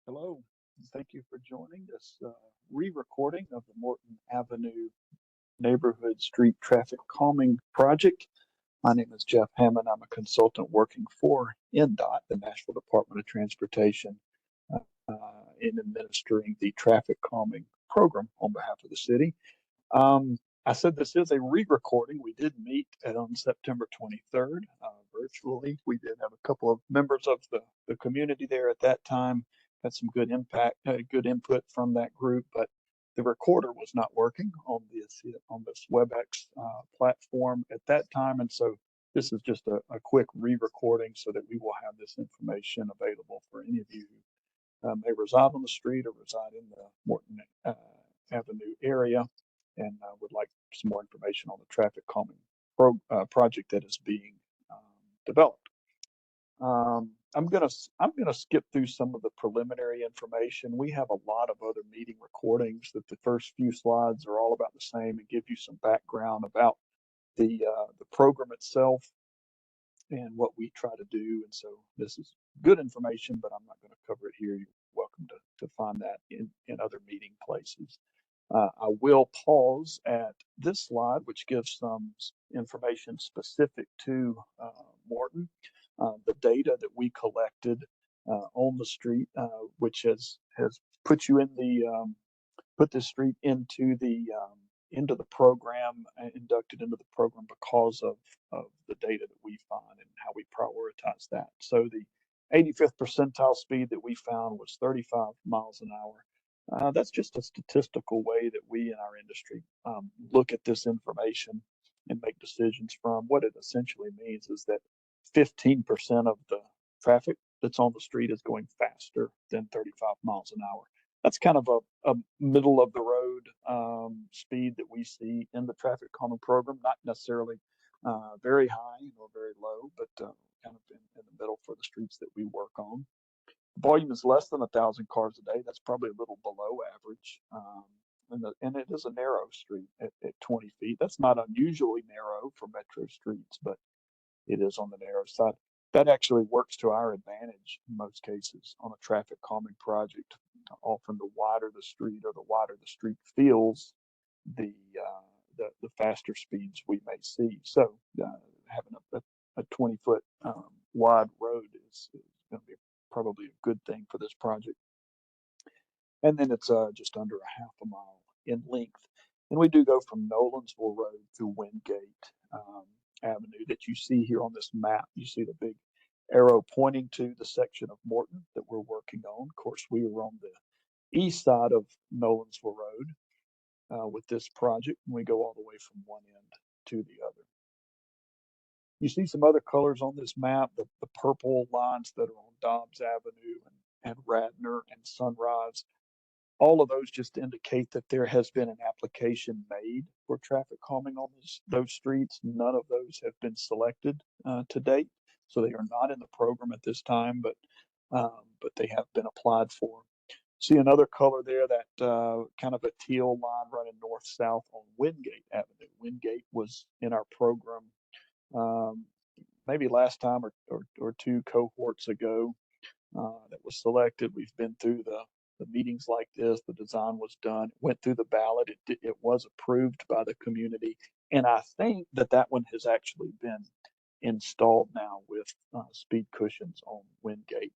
Hello, thank you for joining this re-recording of the Morton Avenue Neighborhood Street Traffic Calming Project. My name is Jeff Hammond. I'm a consultant working for NDOT, the Nashville Department of Transportation, in administering the traffic calming program on behalf of the city. I said this is a re-recording. We did meet on September 23rd virtually. We did have a couple of members of the community there at that time. Had some good good input from that group, but the recorder was not working on this WebEx platform at that time, and so this is just a quick re-recording so that we will have this information available for any of you who may reside on the street or reside in the Morton Avenue area and would like some more information on the traffic calming project that is being developed. I'm gonna skip through some of the preliminary information. We have a lot of other meeting recordings that the first few slides are all about the same and give you some background about the program itself and what we try to do. And so this is good information, but I'm not going to cover it here. You're welcome to find that in other meeting places. I will pause at this slide, which gives some information specific to Morton, the data that we collected on the street, which has put you in put this street into the program, inducted into the program because of the data that we find and how we prioritize that. So the 85th percentile speed that we found was 35 miles an hour. That's just a statistical way that we in our industry look at this information and make decisions from. What it essentially means is that 15% of the traffic that's on the street is going faster than 35 miles an hour. That's kind of a middle of the road speed that we see in the traffic calming program, not necessarily very high or very low, but kind of in the middle for the streets that we work on. Volume is less than 1,000 cars a day. That's probably a little below average. And it is a narrow street at 20 feet. That's not unusually narrow for metro streets, but it is on the narrow side. That actually works to our advantage in most cases on a traffic calming project. Often the wider the street or the wider the street feels, the faster speeds we may see. So having a 20-foot wide road is going to be probably a good thing for this project. And then it's just under a half a mile in length. And we do go from Nolensville Road to Wingate Avenue that you see here on this map. You see the big arrow pointing to the section of Morton that we're working on. Of course, we were on the east side of Nolensville Road with this project, and we go all the way from one end to the other. You see some other colors on this map, the purple lines that are on Dobbs Avenue and Radnor and Sunrise. All of those just indicate that there has been an application made for traffic calming on those streets. None of those have been selected to date, so they are not in the program at this time, but they have been applied for. See another color there, that kind of a teal line running north-south on Wingate Avenue. Wingate was in our program maybe last time or two cohorts ago that was selected. We've been through the meetings like this. The design was done, went through the ballot. It was approved by the community. And I think that one has actually been installed now with speed cushions on Wingate.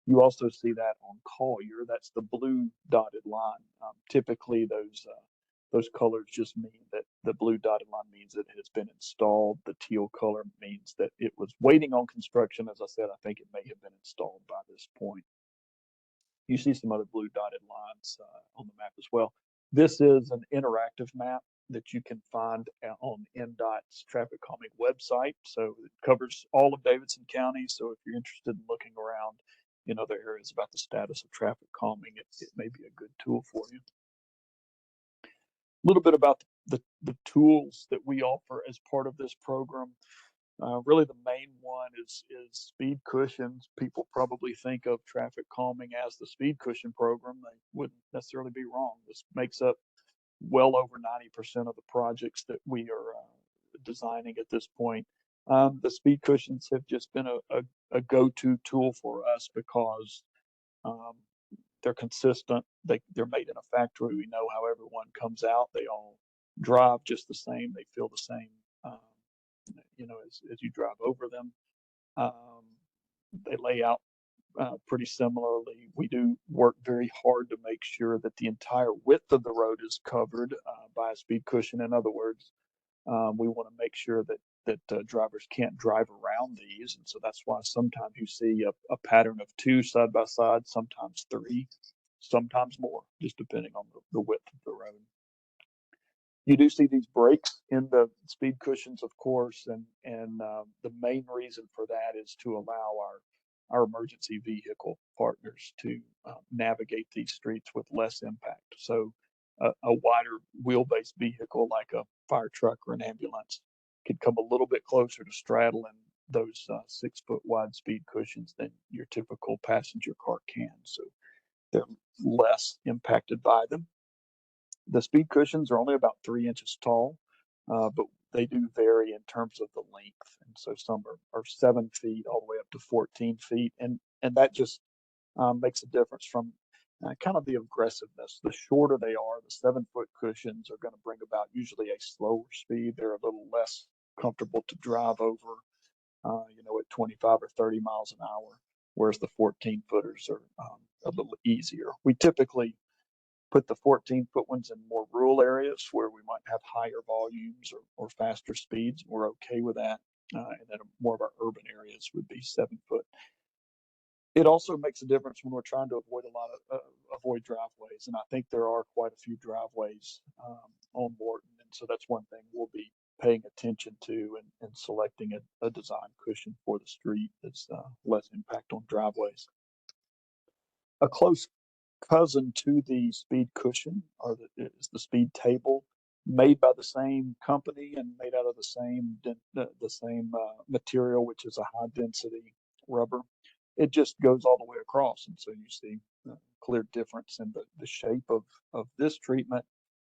You also see that on Collier. That's the blue dotted line. Typically, those colors just mean that the blue dotted line means that it has been installed. The teal color means that it was waiting on construction. As I said, I think it may have been installed by this point. You see some other blue dotted lines on the map as well. This is an interactive map that you can find on NDOT's traffic calming website. So it covers all of Davidson County. So if you're interested in looking around in other areas about the status of traffic calming, it may be a good tool for you. A little bit about the tools that we offer as part of this program. Really, the main one is speed cushions. People probably think of traffic calming as the speed cushion program. They wouldn't necessarily be wrong. This makes up well over 90% of the projects that we are designing at this point. The speed cushions have just been a go-to tool for us because they're consistent. They're made in a factory. We know how everyone comes out. They all drive just the same. They feel the same, as you drive over them. Um, they lay out pretty similarly. We do work very hard to make sure that the entire width of the road is covered by a speed cushion. In other words, we want to make sure that drivers can't drive around these, and so that's why sometimes you see a pattern of 2 side by side, sometimes 3, sometimes more, just depending on the width of the road. You do see these breaks in the speed cushions, of course, and the main reason for that is to allow our emergency vehicle partners to navigate these streets with less impact. So a wider wheelbase vehicle like a fire truck or an ambulance could come a little bit closer to straddling those 6-foot wide speed cushions than your typical passenger car can. So they're less impacted by them. The speed cushions are only about 3 inches tall, but they do vary in terms of the length. And so some are 7 feet all the way up to 14 feet. And that just makes a difference from kind of the aggressiveness. The shorter they are, the 7-foot cushions are going to bring about usually a slower speed. They're a little less comfortable to drive over, at 25 or 30 miles an hour, whereas the 14-footers are a little easier. We typically put the 14-foot ones in more rural areas where we might have higher volumes or faster speeds. We're okay with that. And then more of our urban areas would be 7-foot. It also makes a difference when we're trying to avoid driveways. And I think there are quite a few driveways on Morton. And so that's one thing we'll be paying attention to and selecting a design cushion for the street that's less impact on driveways. A close cousin to the speed cushion is the speed table, made by the same company and made out of the same material, which is a high density rubber. It just goes all the way across, and so you see a clear difference in the shape of this treatment.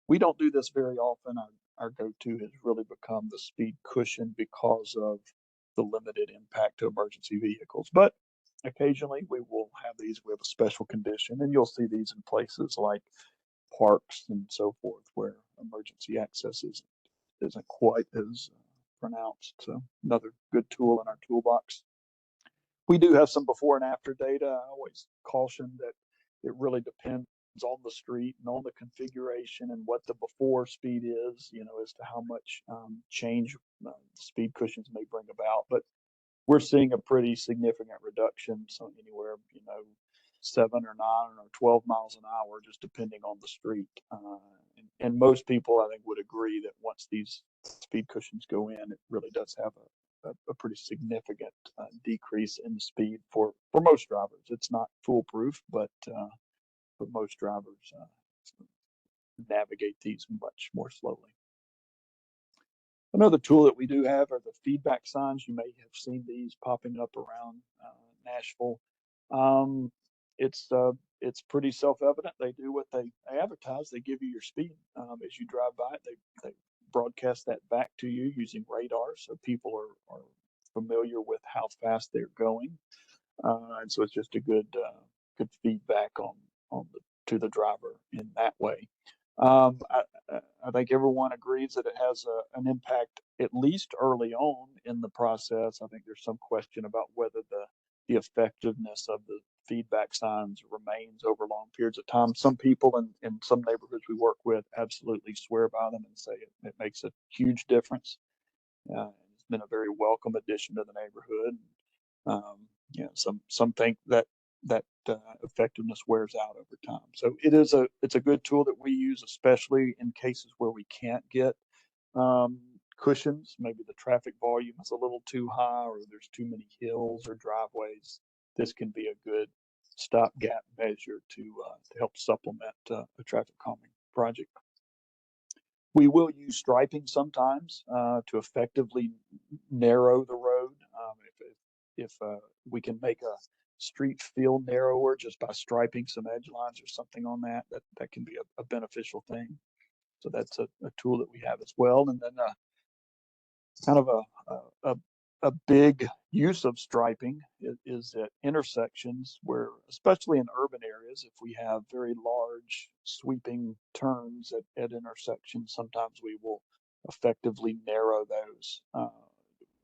We don't do this very often. Our go-to has really become the speed cushion because of the limited impact to emergency vehicles. But occasionally we will have these. We have a special condition, and you'll see these in places like parks and so forth where emergency access isn't quite as pronounced. So another good tool in our toolbox. We do have some before and after data. I always caution that it really depends on the street and on the configuration and what the before speed is, as to how much change speed cushions may bring about. But we're seeing a pretty significant reduction, so anywhere, 7 or 9 or 12 miles an hour, just depending on the street. And most people, I think, would agree that once these speed cushions go in, it really does have a pretty significant decrease in the speed for most drivers. It's not foolproof, but most drivers navigate these much more slowly. Another tool that we do have are the feedback signs. You may have seen these popping up around Nashville. It's pretty self-evident. They do what they advertise. They give you your speed as you drive by it. They broadcast that back to you using radar, so people are familiar with how fast they're going, and so it's just a good feedback to the driver in that way. I think everyone agrees that it has an impact, at least early on in the process. I think there's some question about whether the effectiveness of the feedback signs remains over long periods of time. Some people in some neighborhoods we work with absolutely swear by them and say it makes a huge difference. It's been a very welcome addition to the neighborhood. Some think that effectiveness wears out over time. So it's a good tool that we use, especially in cases where we can't get cushions. Maybe the traffic volume is a little too high, or there's too many hills or driveways. This can be a good stopgap measure to help supplement a traffic calming project. We will use striping sometimes to effectively narrow the road. If we can make a street feel narrower just by striping some edge lines or something on that can be a beneficial thing. So that's a tool that we have as well. And then kind of A big use of striping is at intersections where, especially in urban areas, if we have very large sweeping turns at intersections, sometimes we will effectively narrow those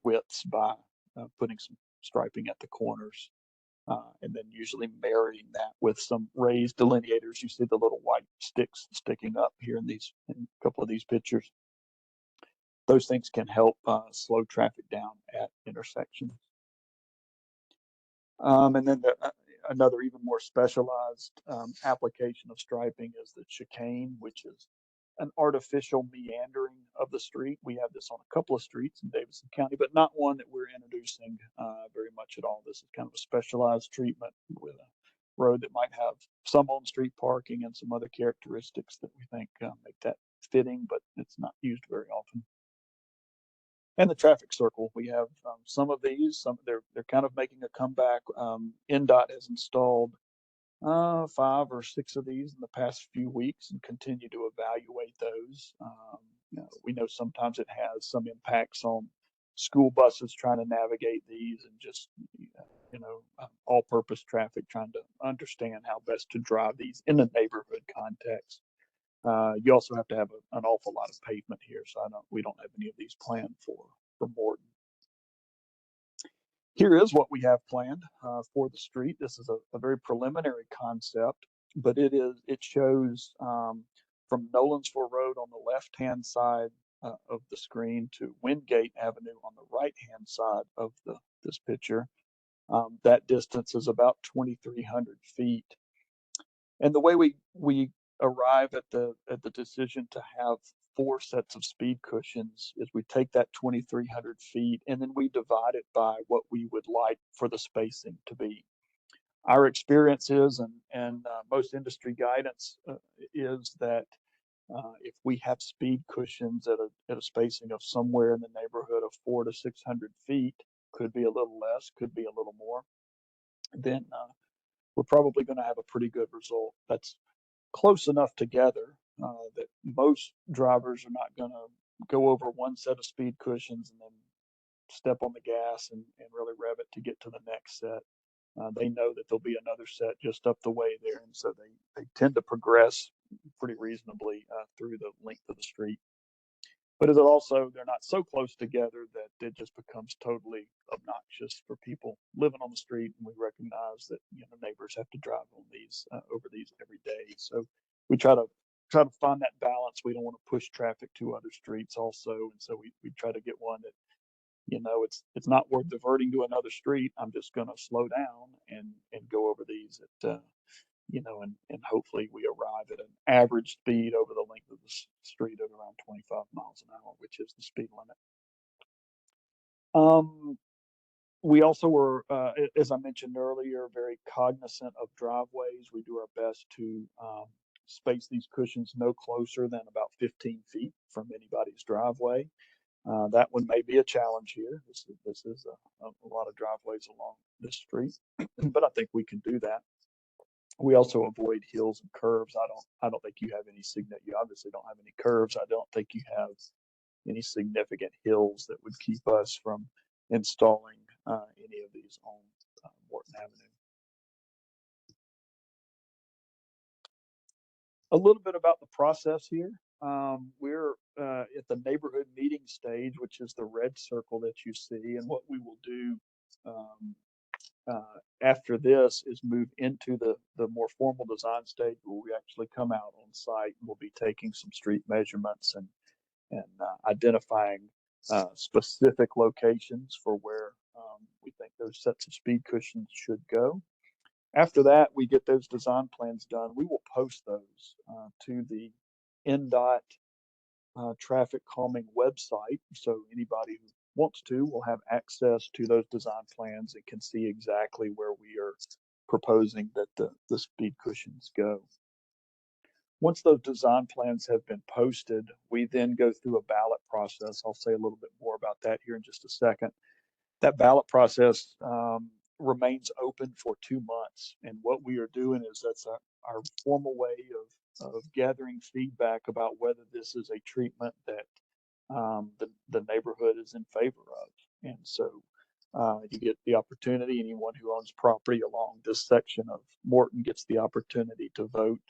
widths by putting some striping at the corners. And then usually marrying that with some raised delineators. You see the little white sticks sticking up here in a couple of these pictures. Those things can help slow traffic down at intersections. And then another even more specialized application of striping is the chicane, which is an artificial meandering of the street. We have this on a couple of streets in Davidson County, but not one that we're introducing very much at all. This is kind of a specialized treatment with a road that might have some on-street parking and some other characteristics that we think make that fitting, but it's not used very often. And the traffic circle, we have some of these. They're kind of making a comeback. NDOT has installed 5 or 6 of these in the past few weeks and continue to evaluate those. We know sometimes it has some impacts on school buses trying to navigate these, and just all-purpose traffic trying to understand how best to drive these in a neighborhood context. You also have to have an awful lot of pavement here, so we don't have any of these planned for Morton. Here is what we have planned for the street. This is a very preliminary concept, but it shows from Nolensville Road on the left-hand side of the screen to Wingate Avenue on the right-hand side of this picture. That distance is about 2,300 feet. And the way we arrive at the decision to have 4 sets of speed cushions is we take that 2,300 feet and then we divide it by what we would like for the spacing to be. Our experience is, and most industry guidance is that if we have speed cushions at a spacing of somewhere in the neighborhood of 400 to 600 feet, could be a little less, could be a little more, then we're probably going to have a pretty good result. That's close enough together that most drivers are not going to go over one set of speed cushions and then step on the gas and really rev it to get to the next set. They know that there'll be another set just up the way there, and so they tend to progress pretty reasonably through the length of the street. But they're not so close together that it just becomes totally obnoxious for people living on the street, and we recognize that neighbors have to drive on these over these every day. So we try to find that balance. We don't want to push traffic to other streets also, and so we try to get one that it's not worth diverting to another street. I'm just going to slow down and go over these at and hopefully we arrive at an average speed over the length of the street of around 25 miles an hour, which is the speed limit. We also were, as I mentioned earlier, very cognizant of driveways. We do our best to space these cushions no closer than about 15 feet from anybody's driveway. That one may be a challenge here. This is a lot of driveways along this street, but I think we can do that. We also avoid hills and curves. I don't think you have any you obviously don't have any curves. I don't think you have any significant hills that would keep us from installing any of these on Morton Avenue. A little bit about the process here. We're at the neighborhood meeting stage, which is the red circle that you see. And what we will do after this is move into the more formal design stage where we actually come out on site and we'll be taking some street measurements and identifying specific locations for where we think those sets of speed cushions should go. After that, we get those design plans done. We will post those to the NDOT traffic calming website. So anybody who wants to will have access to those design plans and can see exactly where we are proposing that the speed cushions go. Once those design plans have been posted, we then go through a ballot process. I'll say a little bit more about that here in just a second. That ballot process remains open for 2 months. And what we are doing is that's our formal way of gathering feedback about whether this is a treatment that the neighborhood is in favor of. And so You get the opportunity, anyone who owns property along this section of Morton gets the opportunity to vote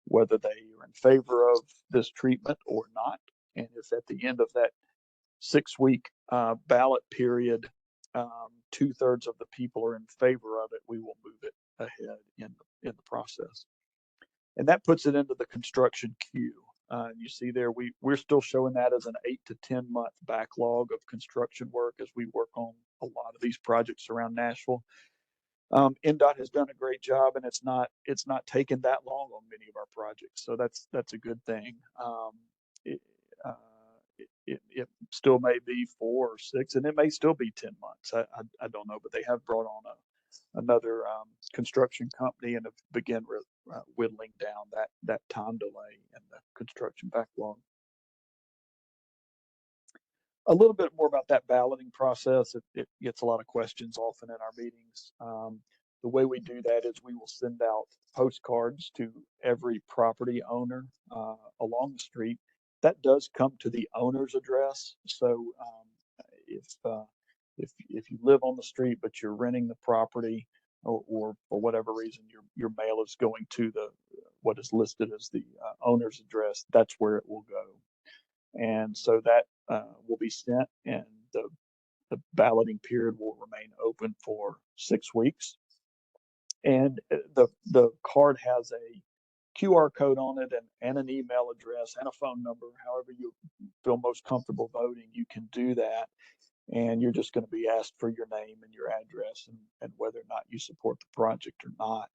whether they are in favor of this treatment or not. And if at the end of that 6-week ballot period, 2/3 of the people are in favor of it, we will move it ahead in the process. And that puts it into the construction queue. You see there, we're still showing that as an 8 to 10 month backlog of construction work as we work on a lot of these projects around Nashville. NDOT has done a great job, and it's not taken that long on many of our projects, so that's a good thing. It, uh, it still may be 4 or 6, and it may still be 10 months. I don't know, but they have brought on another construction company and have begun whittling down that time delay in the construction backlog. A little bit more about that balloting process. It gets a lot of questions often in our meetings. The way we do that is we will send out postcards to every property owner along the street. That does come to the owner's address. So if you live on the street but you're renting the property, or for whatever reason your mail is going to what is listed as the owner's address, that's where it will go. And so that will be sent, and the balloting period will remain open for 6 weeks. And the card has a QR code on it and an email address and a phone number. However you feel most comfortable voting, you can do that. And you're just going to be asked for your name and your address and whether or not you support the project or not.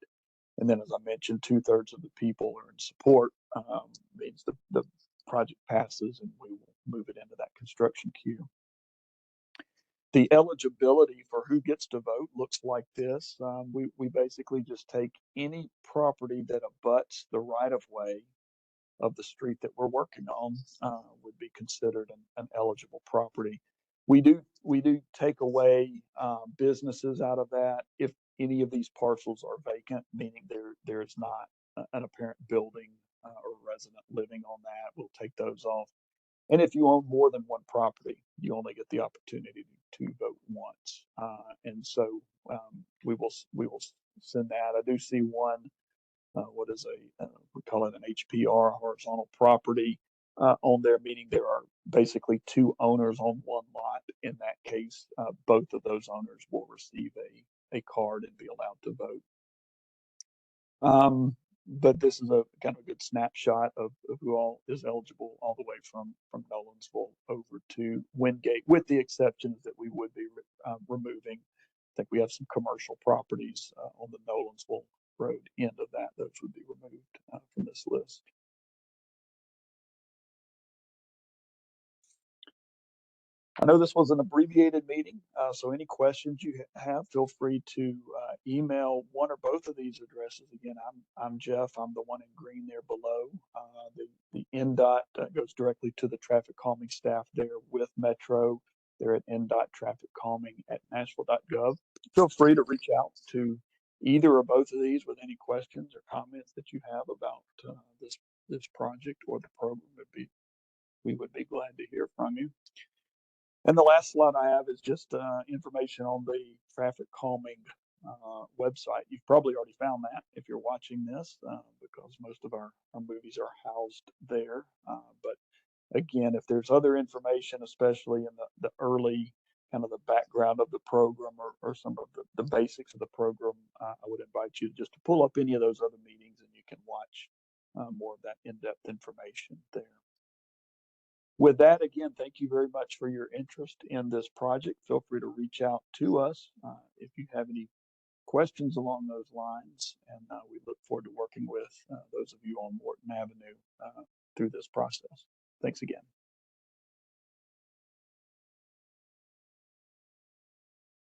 And then, as I mentioned, 2/3 of the people are in support, means the project passes, and we will move it into that construction queue. The eligibility for who gets to vote looks like this. We basically just take any property that abuts the right of way of the street that we're working on would be considered an eligible property. We do take away businesses out of that if any of these parcels are vacant, meaning there is not an apparent building or resident living on that. We'll take those off. And if you own more than one property, you only get the opportunity to vote once. And so we will send that. I do see one. What is we call it an HPR, horizontal property, on there, meaning there are basically 2 owners on one lot. In that case, both of those owners will receive a card and be allowed to vote. But this is a kind of a good snapshot of who all is eligible all the way from Nolensville over to Wingate, with the exceptions that we would be removing. I think we have some commercial properties on the Nolensville Road end of that. Those would be removed from this list. I know this was an abbreviated meeting, so any questions you have, feel free to email one or both of these addresses. Again, I'm Jeff. I'm the one in green there below. The NDOT goes directly to the traffic calming staff there with Metro. They're at NDOT TrafficCalming.Nashville.gov. Feel free to reach out to either or both of these with any questions or comments that you have about this project or the program. We would be glad to hear from you. And the last slide I have is just information on the Traffic Calming website. You've probably already found that if you're watching this, because most of our movies are housed there. But again, if there's other information, especially in the early kind of the background of the program or some of the basics of the program, I would invite you just to pull up any of those other meetings, and you can watch more of that in-depth information there. With that, again, thank you very much for your interest in this project. Feel free to reach out to us if you have any questions along those lines, and we look forward to working with those of you on Morton Avenue through this process. Thanks again.